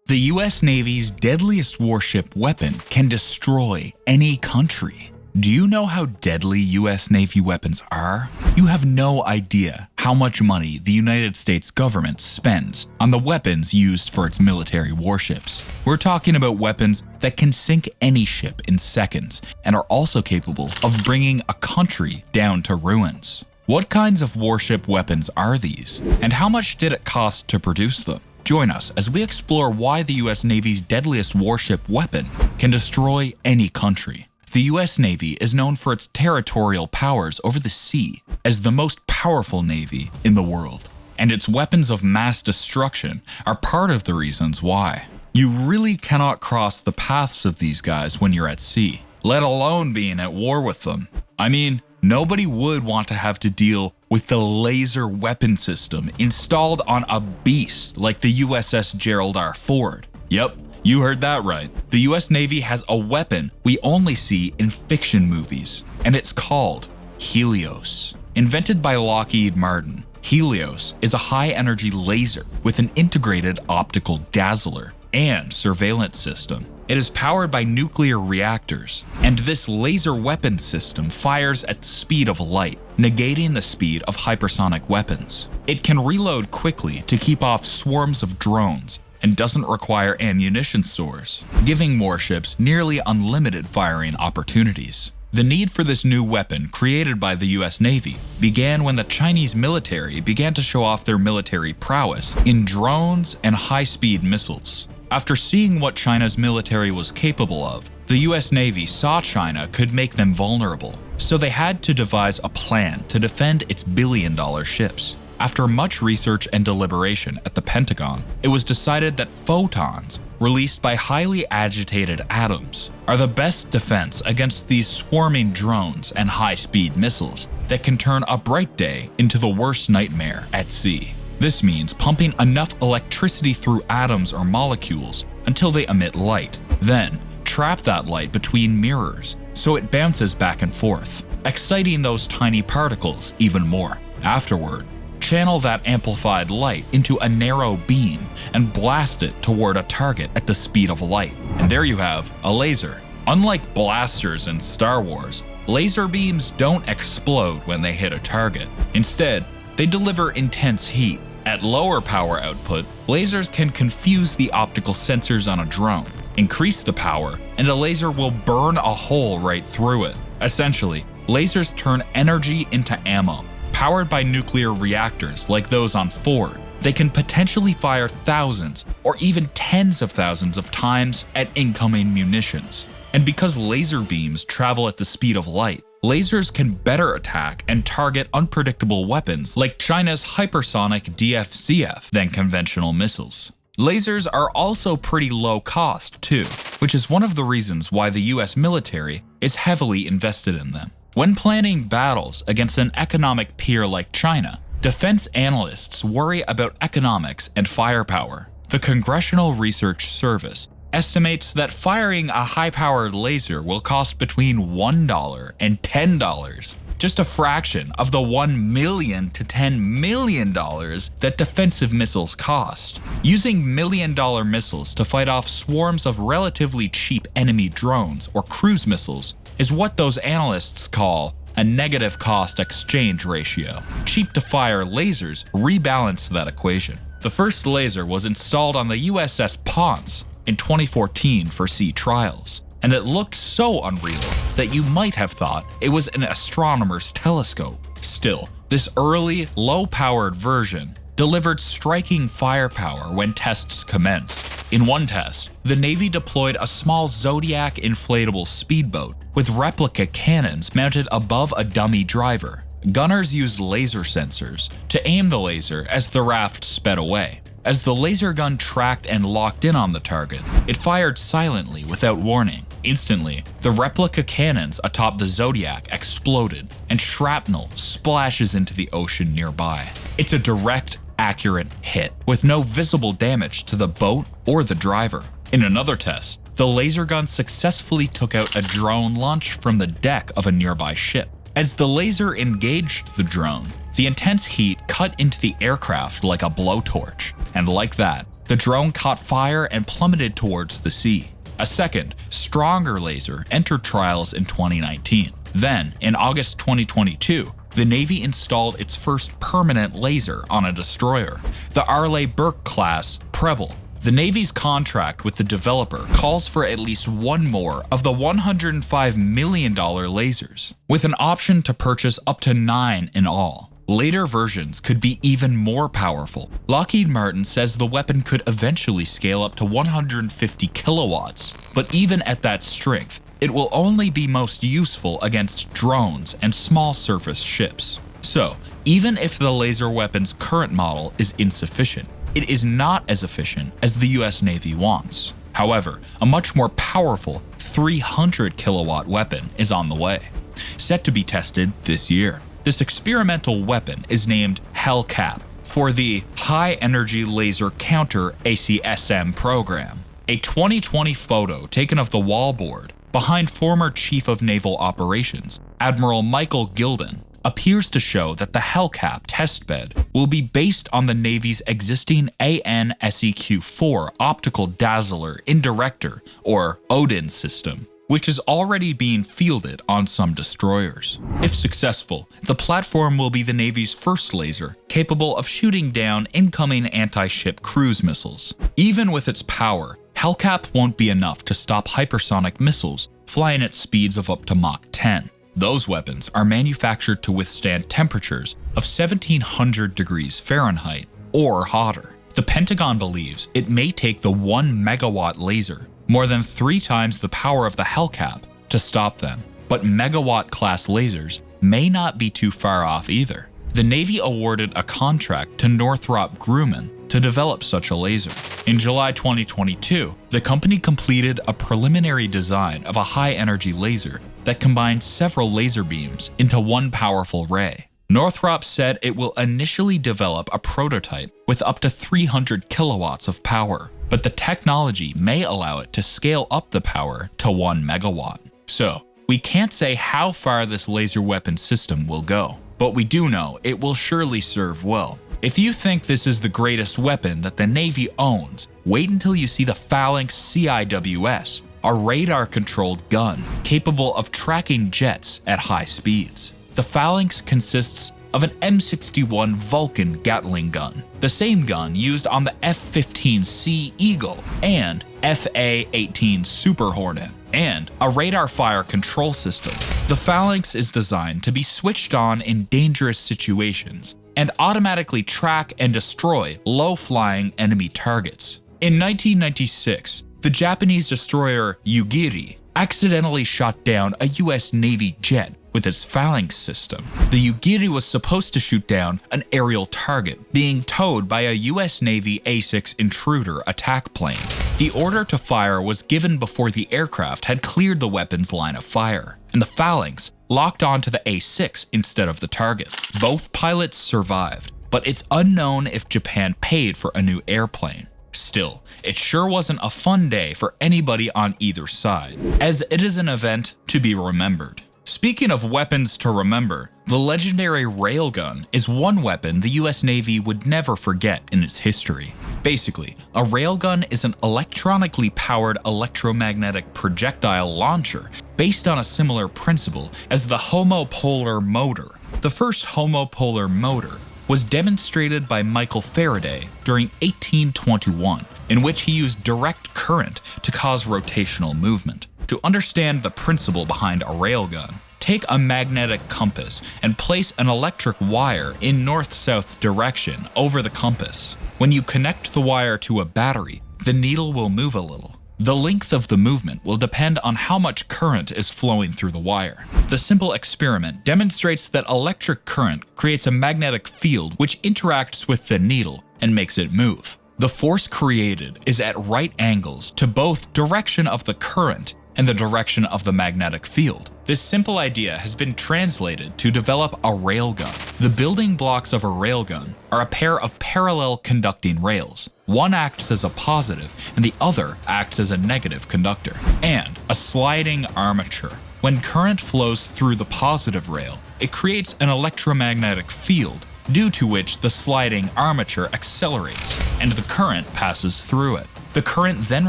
The US Navy's deadliest warship weapon can destroy any country. Do you know how deadly US Navy weapons are? You have no idea how much money the United States government spends on the weapons used for its military warships. We're talking about weapons that can sink any ship in seconds and are also capable of bringing a country down to ruins. What kinds of warship weapons are these, and how much did it cost to produce them? Join us as we explore why the US Navy's deadliest warship weapon can destroy any country. The US Navy is known for its territorial powers over the sea as the most powerful navy in the world, and its weapons of mass destruction are part of the reasons why. You really cannot cross the paths of these guys when you're at sea, let alone being at war with them. I mean, nobody would want to have to deal with the laser weapon system installed on a beast like the USS Gerald R. Ford. Yep, you heard that right. The US Navy has a weapon we only see in fiction movies, and it's called Helios. Invented by Lockheed Martin, Helios is a high-energy laser with an integrated optical dazzler and surveillance system. It is powered by nuclear reactors, and this laser weapon system fires at the speed of light, negating the speed of hypersonic weapons. It can reload quickly to keep off swarms of drones and doesn't require ammunition stores, giving warships nearly unlimited firing opportunities. The need for this new weapon created by the US Navy began when the Chinese military began to show off their military prowess in drones and high-speed missiles. After seeing what China's military was capable of, the US Navy saw China could make them vulnerable, so they had to devise a plan to defend its billion-dollar ships. After much research and deliberation at the Pentagon, it was decided that photons, released by highly agitated atoms, are the best defense against these swarming drones and high-speed missiles that can turn a bright day into the worst nightmare at sea. This means pumping enough electricity through atoms or molecules until they emit light. Then, trap that light between mirrors so it bounces back and forth, exciting those tiny particles even more. Afterward, channel that amplified light into a narrow beam and blast it toward a target at the speed of light. And there you have a laser. Unlike blasters in Star Wars, laser beams don't explode when they hit a target. Instead, they deliver intense heat. At lower power output, lasers can confuse the optical sensors on a drone, increase the power, and a laser will burn a hole right through it. Essentially, lasers turn energy into ammo. Powered by nuclear reactors like those on Ford, they can potentially fire thousands or even tens of thousands of times at incoming munitions. And because laser beams travel at the speed of light, lasers can better attack and target unpredictable weapons like China's hypersonic DFCF than conventional missiles. Lasers are also pretty low cost too, which is one of the reasons why the US military is heavily invested in them. When planning battles against an economic peer like China, defense analysts worry about economics and firepower. The Congressional Research Service estimates that firing a high-powered laser will cost between $1 and $10, just a fraction of the $1 million to $10 million that defensive missiles cost. Using million-dollar missiles to fight off swarms of relatively cheap enemy drones or cruise missiles is what those analysts call a negative cost exchange ratio. Cheap-to-fire lasers rebalance that equation. The first laser was installed on the USS Ponce in 2014 for sea trials, and it looked so unreal that you might have thought it was an astronomer's telescope. Still, this early, low-powered version delivered striking firepower when tests commenced. In one test, the Navy deployed a small Zodiac inflatable speedboat with replica cannons mounted above a dummy driver. Gunners used laser sensors to aim the laser as the raft sped away. As the laser gun tracked and locked in on the target, it fired silently without warning. Instantly, the replica cannons atop the Zodiac exploded, and shrapnel splashes into the ocean nearby. It's a direct, accurate hit, with no visible damage to the boat or the driver. In another test, the laser gun successfully took out a drone launched from the deck of a nearby ship. As the laser engaged the drone, the intense heat cut into the aircraft like a blowtorch, and like that, The drone caught fire and plummeted towards the sea. A second, stronger laser entered trials in 2019. Then, in August 2022, the Navy installed its first permanent laser on a destroyer, the Arleigh-Burke-class Preble. The Navy's contract with the developer calls for at least one more of the $105 million lasers, with an option to purchase up to 9 in all. Later versions could be even more powerful. Lockheed Martin says the weapon could eventually scale up to 150 kilowatts, but even at that strength, it will only be most useful against drones and small surface ships. So, even if the laser weapon's current model is insufficient, it is not as efficient as the US Navy wants. However, a much more powerful 300 kilowatt weapon is on the way, set to be tested this year. This experimental weapon is named Hellcat for the High Energy Laser Counter ACSM program. A 2020 photo taken of the wallboard behind former Chief of Naval Operations, Admiral Michael Gilden, appears to show that the Hellcat testbed will be based on the Navy's existing AN/SEQ-4 optical dazzler indirector, or ODIN system, which is already being fielded on some destroyers. If successful, the platform will be the Navy's first laser capable of shooting down incoming anti-ship cruise missiles. Even with its power, Hellcat won't be enough to stop hypersonic missiles flying at speeds of up to Mach 10. Those weapons are manufactured to withstand temperatures of 1700 degrees Fahrenheit or hotter. The Pentagon believes it may take the 1 megawatt laser, more than 3 times the power of the Hellcat, to stop them. But megawatt-class lasers may not be too far off either. The Navy awarded a contract to Northrop Grumman to develop such a laser. In July 2022, the company completed a preliminary design of a high-energy laser that combines several laser beams into one powerful ray. Northrop said it will initially develop a prototype with up to 300 kilowatts of power, but the technology may allow it to scale up the power to 1 megawatt. So, we can't say how far this laser weapon system will go, but we do know it will surely serve well. If you think this is the greatest weapon that the Navy owns, wait until you see the Phalanx CIWS, a radar-controlled gun capable of tracking jets at high speeds. The Phalanx consists of an M61 Vulcan Gatling gun, the same gun used on the F-15C Eagle and FA-18 Super Hornet, and a radar fire control system. The Phalanx is designed to be switched on in dangerous situations and automatically track and destroy low-flying enemy targets. In 1996, the Japanese destroyer Yugiri accidentally shot down a US Navy jet with its Phalanx system. The Yugiri was supposed to shoot down an aerial target being towed by a US Navy A-6 Intruder attack plane. The order to fire was given before the aircraft had cleared the weapon's line of fire, and the Phalanx locked onto the A-6 instead of the target. Both pilots survived, but it's unknown if Japan paid for a new airplane. Still, it sure wasn't a fun day for anybody on either side, as it is an event to be remembered. Speaking of weapons to remember, the legendary railgun is one weapon the US Navy would never forget in its history. Basically, a railgun is an electronically powered electromagnetic projectile launcher based on a similar principle as the homopolar motor. The first homopolar motor was demonstrated by Michael Faraday during 1821, in which he used direct current to cause rotational movement. To understand the principle behind a railgun, take a magnetic compass and place an electric wire in north-south direction over the compass. When you connect the wire to a battery, the needle will move a little. The length of the movement will depend on how much current is flowing through the wire. The simple experiment demonstrates that electric current creates a magnetic field which interacts with the needle and makes it move. The force created is at right angles to both direction of the current and the direction of the magnetic field. This simple idea has been translated to develop a railgun. The building blocks of a railgun are a pair of parallel conducting rails. One acts as a positive and the other acts as a negative conductor, and a sliding armature. When current flows through the positive rail, it creates an electromagnetic field due to which the sliding armature accelerates, and the current passes through it. The current then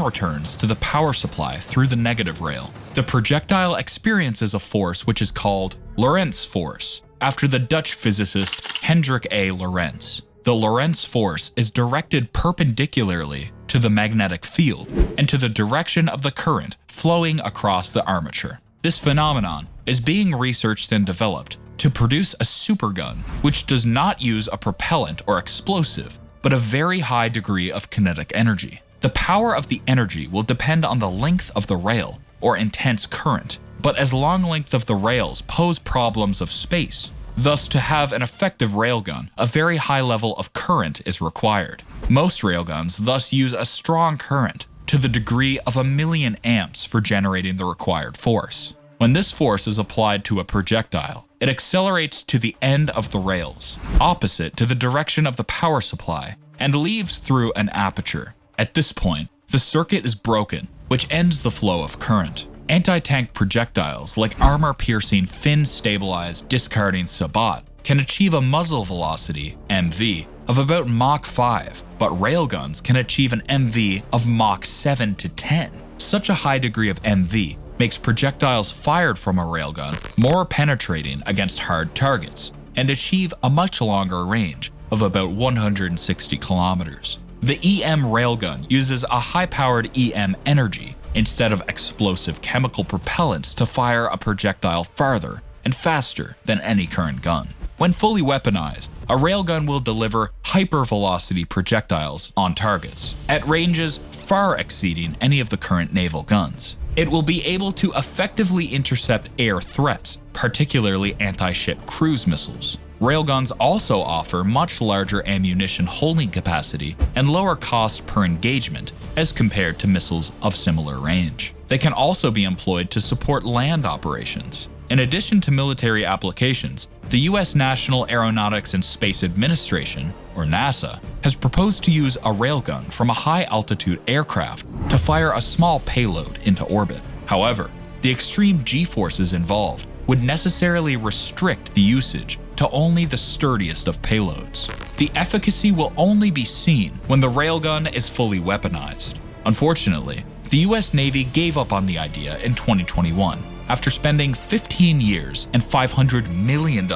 returns to the power supply through the negative rail. The projectile experiences a force which is called Lorentz force, after the Dutch physicist Hendrik A. Lorentz. The Lorentz force is directed perpendicularly to the magnetic field and to the direction of the current flowing across the armature. This phenomenon is being researched and developed to produce a supergun which does not use a propellant or explosive, but a very high degree of kinetic energy. The power of the energy will depend on the length of the rail or intense current, but as long length of the rails pose problems of space, thus to have an effective railgun, a very high level of current is required. Most railguns thus use a strong current to the degree of 1,000,000 amps for generating the required force. When this force is applied to a projectile, it accelerates to the end of the rails, opposite to the direction of the power supply, and leaves through an aperture. At this point, the circuit is broken, which ends the flow of current. Anti-tank projectiles like armor-piercing, fin-stabilized, discarding sabot can achieve a muzzle velocity, MV, of about Mach 5, but railguns can achieve an MV of Mach 7 to 10. Such a high degree of MV makes projectiles fired from a railgun more penetrating against hard targets and achieve a much longer range of about 160 kilometers. The EM railgun uses a high-powered EM energy instead of explosive chemical propellants to fire a projectile farther and faster than any current gun. When fully weaponized, a railgun will deliver hypervelocity projectiles on targets at ranges far exceeding any of the current naval guns. It will be able to effectively intercept air threats, particularly anti-ship cruise missiles. Railguns also offer much larger ammunition holding capacity and lower cost per engagement as compared to missiles of similar range. They can also be employed to support land operations. In addition to military applications, the U.S. National Aeronautics and Space Administration, or NASA, has proposed to use a railgun from a high-altitude aircraft to fire a small payload into orbit. However, the extreme G-forces involved would necessarily restrict the usage to only the sturdiest of payloads. The efficacy will only be seen when the railgun is fully weaponized. Unfortunately, the US Navy gave up on the idea in 2021 after spending 15 years and $500 million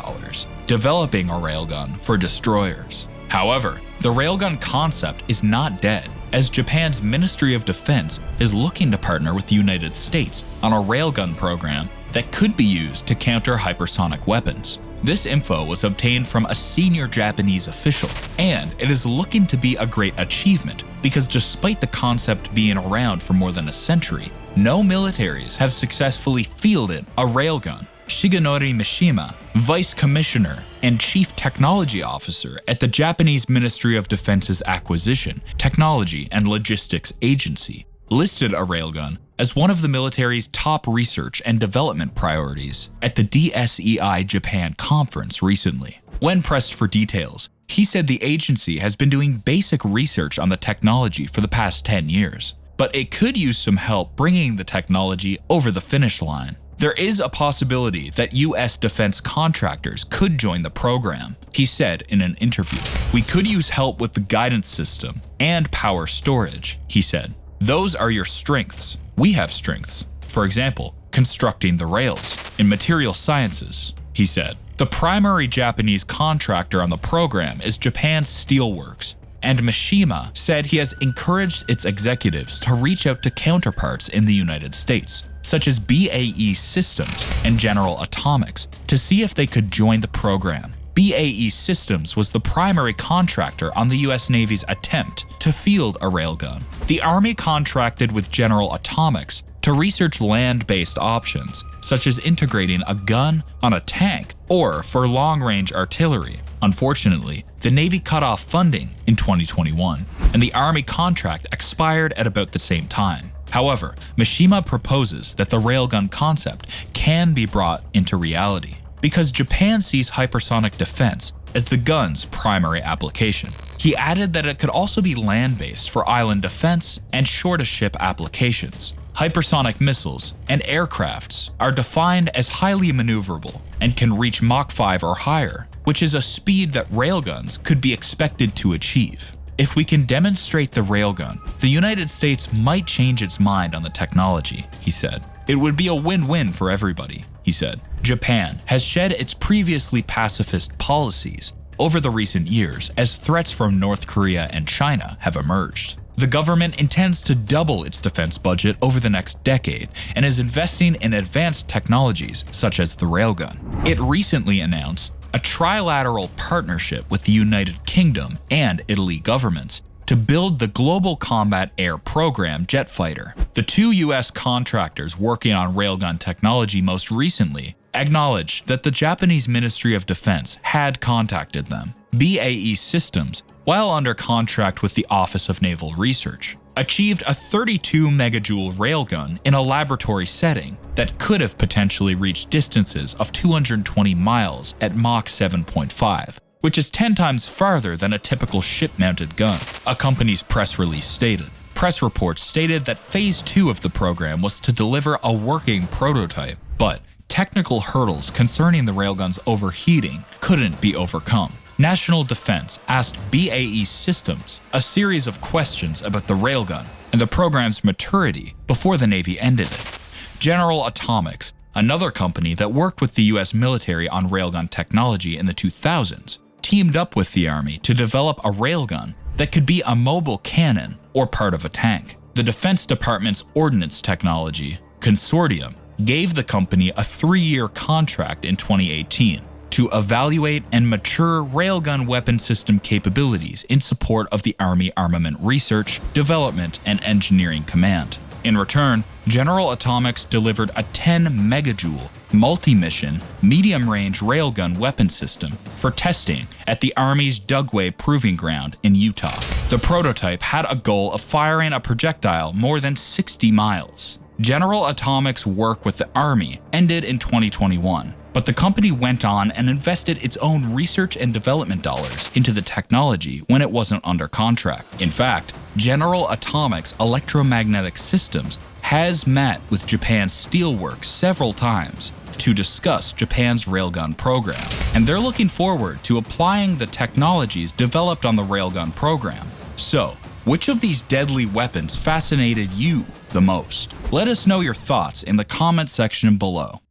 developing a railgun for destroyers. However, the railgun concept is not dead, as Japan's Ministry of Defense is looking to partner with the United States on a railgun program that could be used to counter hypersonic weapons. This info was obtained from a senior Japanese official, and it is looking to be a great achievement because despite the concept being around for more than a century, no militaries have successfully fielded a railgun. Shigenori Mishima, Vice Commissioner and Chief Technology Officer at the Japanese Ministry of Defense's Acquisition, Technology and Logistics Agency, listed a railgun as one of the military's top research and development priorities at the DSEI Japan conference recently. When pressed for details, he said the agency has been doing basic research on the technology for the past 10 years, but it could use some help bringing the technology over the finish line. There is a possibility that US defense contractors could join the program, he said in an interview. We could use help with the guidance system and power storage, he said. Those are your strengths. We have strengths. For example, constructing the rails. In material sciences, he said. The primary Japanese contractor on the program is Japan Steelworks, and Mishima said he has encouraged its executives to reach out to counterparts in the United States, such as BAE Systems and General Atomics, to see if they could join the program. BAE Systems was the primary contractor on the US Navy's attempt to field a railgun. The Army contracted with General Atomics to research land-based options, such as integrating a gun on a tank or for long-range artillery. Unfortunately, the Navy cut off funding in 2021, and the Army contract expired at about the same time. However, Mishima proposes that the railgun concept can be brought into reality, because Japan sees hypersonic defense as the gun's primary application. He added that it could also be land-based for island defense and shore-to-ship applications. Hypersonic missiles and aircrafts are defined as highly maneuverable and can reach Mach 5 or higher, which is a speed that railguns could be expected to achieve. If we can demonstrate the railgun, the United States might change its mind on the technology, he said. It would be a win-win for everybody, he said. Japan has shed its previously pacifist policies over the recent years as threats from North Korea and China have emerged. The government intends to double its defense budget over the next decade and is investing in advanced technologies such as the railgun. It recently announced a trilateral partnership with the United Kingdom and Italy governments to build the Global Combat Air Program jet fighter. The two US contractors working on railgun technology most recently acknowledged that the Japanese Ministry of Defense had contacted them. BAE Systems, while under contract with the Office of Naval Research, achieved a 32 megajoule railgun in a laboratory setting that could have potentially reached distances of 220 miles at Mach 7.5, which is 10 times farther than a typical ship-mounted gun, a company's press release stated. Press reports stated that Phase 2 of the program was to deliver a working prototype, but technical hurdles concerning the railgun's overheating couldn't be overcome. National Defense asked BAE Systems a series of questions about the railgun and the program's maturity before the Navy ended it. General Atomics, another company that worked with the US military on railgun technology in the 2000s, teamed up with the Army to develop a railgun that could be a mobile cannon or part of a tank. The Defense Department's Ordnance Technology Consortium gave the company a 3-year contract in 2018 to evaluate and mature railgun weapon system capabilities in support of the Army Armament Research, Development, and Engineering Command. In return, General Atomics delivered a 10 megajoule, multi-mission, medium-range railgun weapon system for testing at the Army's Dugway Proving Ground in Utah. The prototype had a goal of firing a projectile more than 60 miles. General Atomics' work with the Army ended in 2021, but the company went on and invested its own research and development dollars into the technology when it wasn't under contract. In fact, General Atomics' Electromagnetic Systems has met with Japan's Steelworks several times to discuss Japan's railgun program, and they're looking forward to applying the technologies developed on the railgun program. So, which of these deadly weapons fascinated you the most? Let us know your thoughts in the comment section below.